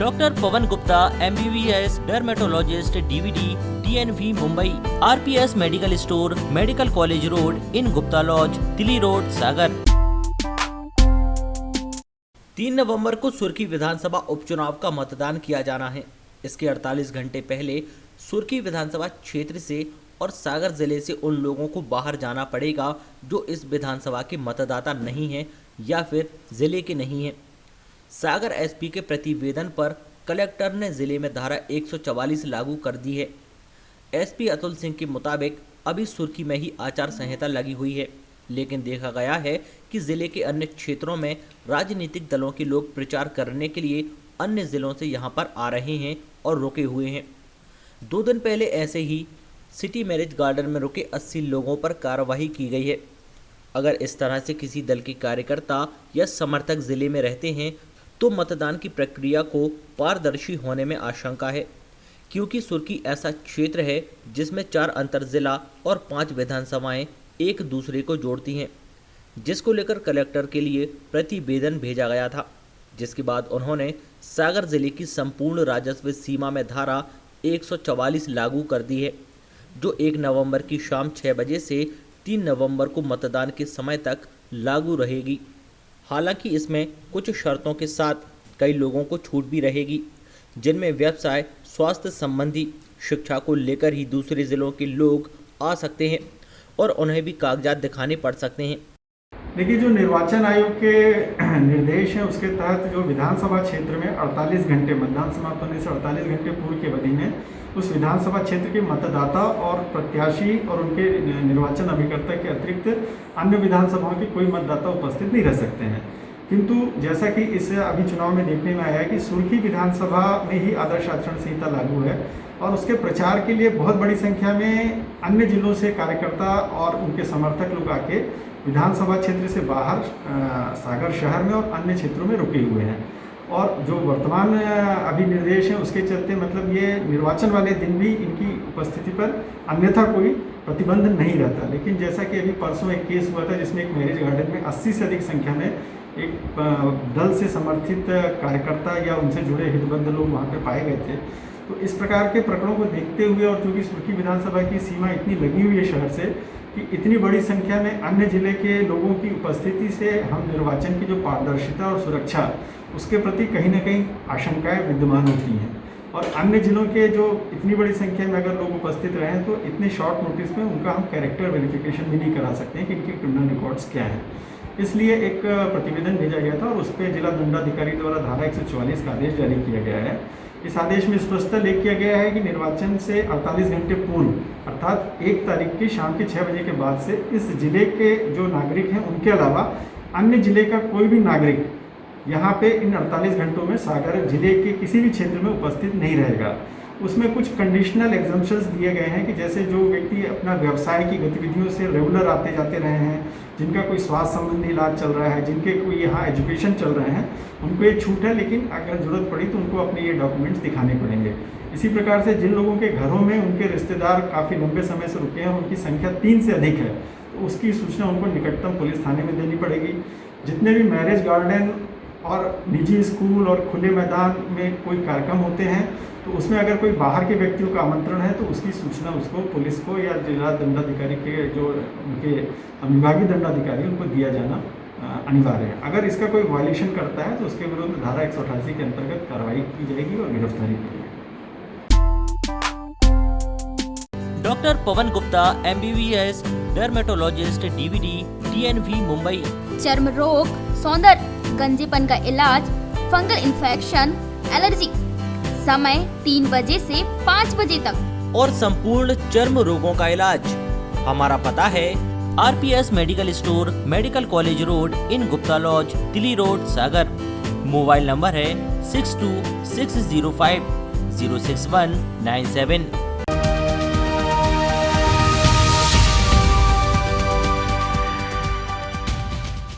Doctor Pawan Gupta MBBS dermatologist DVD DNV Mumbai RPS medical store medical college road in Gupta lodge Delhi road Sagar. 3 नवंबर को सुर्खी विधानसभा उपचुनाव का मतदान किया जाना है। इसके 48 घंटे पहले सुर्खी विधानसभा क्षेत्र से और सागर जिले से उन लोगों को बाहर जाना पड़ेगा जो इस विधानसभा के मतदाता नहीं हैं या फिर जिले के नहीं हैं। सागर SP के प्रतिवेदन पर कलेक्टर ने जिले में धारा 144 लागू कर दी है। SP अतुल सिंह के मुताबिक अभी सुर्खी में ही आचार संहिता लगी हुई है, लेकिन देखा गया है कि जिले के अन्य क्षेत्रों में राजनीतिक दलों के लोग प्रचार करने के लिए अन्य जिलों से यहां पर आ रहे हैं और रुके हुए हैं। 2 दिन पहले ऐसे ही सिटी मैरिज गार्डन में रुके 80 लोगों पर कार्रवाई की गई है। अगर इस तरह से किसी दल के कार्यकर्ता या समर्थक जिले में रहते हैं तो मतदान की प्रक्रिया को पारदर्शी होने में आशंका है, क्योंकि सुर्खी ऐसा क्षेत्र है जिसमें 4 अंतर जिला और 5 विधानसभाएं एक दूसरे को जोड़ती हैं, जिसको लेकर कलेक्टर के लिए प्रतिवेदन भेजा गया था, जिसके बाद उन्होंने सागर जिले की संपूर्ण राजस्व सीमा में धारा 144 लागू कर दी है, जो 1 नवंबर की शाम 6 बजे से 3 नवंबर को मतदान के समय तक लागू रहेगी। हालांकि इसमें कुछ शर्तों के साथ कई लोगों को छूट भी रहेगी, जिनमें व्यवसाय, स्वास्थ्य संबंधी, शिक्षा को लेकर ही दूसरे जिलों के लोग आ सकते हैं और उन्हें भी कागजात दिखाने पड़ सकते हैं। देखिए, जो निर्वाचन आयोग के निर्देश हैं उसके तहत जो विधानसभा क्षेत्र में 48 घंटे मतदान समाप्त होने से 48 घंटे पूर्व की अवधि में उस विधानसभा क्षेत्र के मतदाता और प्रत्याशी और उनके निर्वाचन अभिकर्ता के अतिरिक्त अन्य विधानसभाओं के कोई मतदाता उपस्थित नहीं रह सकते हैं। किंतु जैसा कि इस अभी चुनाव में देखने में आया है कि सुर्खी विधानसभा में ही आदर्श आचरण संहिता लागू है और उसके प्रचार के लिए बहुत बड़ी संख्या में अन्य जिलों से कार्यकर्ता और उनके समर्थक लोग आके विधानसभा क्षेत्र से बाहर सागर शहर में और अन्य क्षेत्रों में रुके हुए हैं। और जो वर्तमान अभी निर्देश हैं उसके चलते मतलब ये निर्वाचन वाले दिन भी इनकी उपस्थिति पर अन्यथा कोई प्रतिबंध नहीं रहता। लेकिन जैसा कि अभी परसों एक केस हुआ था जिसमें एक मैरिज गार्डन में 80 से अधिक संख्या में एक दल से समर्थित कार्यकर्ता या उनसे जुड़े हितबद्ध लोग वहाँ पे पाए गए थे। तो इस प्रकार के प्रकरणों को देखते हुए और चूँकि सुर्खी विधानसभा की सीमा इतनी लगी हुई है शहर से कि इतनी बड़ी संख्या में अन्य जिले के लोगों की उपस्थिति से हम निर्वाचन की जो पारदर्शिता और सुरक्षा उसके प्रति कहीं ना कहीं आशंकाएं विद्यमान होती हैं। और अन्य जिलों के जो इतनी बड़ी संख्या में अगर लोग उपस्थित रहें तो इतने शॉर्ट नोटिस में उनका हम कैरेक्टर वेरिफिकेशन भी नहीं करा सकते हैं कि इनके क्रिमिनल रिकॉर्ड्स क्या हैं। इसलिए एक प्रतिवेदन भेजा गया था और उस पर जिला दंडाधिकारी द्वारा धारा 144 का आदेश जारी किया गया है। इस आदेश में स्पष्टता लिख किया गया है कि निर्वाचन से 48 घंटे पूर्व अर्थात 1 तारीख की शाम के 6 बजे के बाद से इस जिले के जो नागरिक हैं उनके अलावा अन्य जिले का कोई भी नागरिक यहाँ पे इन 48 घंटों में सागर जिले के किसी भी क्षेत्र में उपस्थित नहीं रहेगा। उसमें कुछ कंडीशनल एग्जम्पशंस दिए गए हैं कि जैसे जो व्यक्ति अपना व्यवसाय की गतिविधियों से रेगुलर आते जाते रहे हैं, जिनका कोई स्वास्थ्य संबंधी इलाज चल रहा है, जिनके कोई यहाँ एजुकेशन चल रहे हैं, उनको ये छूट है, लेकिन अगर ज़रूरत पड़ी तो उनको अपने ये डॉक्यूमेंट्स दिखाने पड़ेंगे। इसी प्रकार से जिन लोगों के घरों में उनके रिश्तेदार काफ़ी लंबे समय से रुके हैं, उनकी संख्या 3 से अधिक है, तो उसकी सूचना उनको निकटतम पुलिस थाने में देनी पड़ेगी। जितने भी मैरिज गार्डन और निजी स्कूल और खुले मैदान में कोई कार्यक्रम होते हैं तो उसमें अगर कोई बाहर के व्यक्तियों का आमंत्रण है तो उसकी सूचना उसको पुलिस को या जिला दंडाधिकारी के जो उनके विभागीय दंडाधिकारी उनको दिया जाना अनिवार्य है। अगर इसका कोई वायलेशन करता है तो उसके विरुद्ध धारा 188 के अंतर्गत कार्रवाई की जाएगी और गिरफ्तारी की जाएगी। Doctor Pawan Gupta MBBS dermatologist DVD DNV Mumbai चर्म रोग, सौंदर्य, गंजेपन का इलाज, फंगल इन्फेक्शन, एलर्जी, समय 3 बजे से 5 बजे तक और संपूर्ण चर्म रोगों का इलाज। हमारा पता है RPS medical store medical college road in Gupta lodge Delhi road Sagar. Mobile number है 6260506197।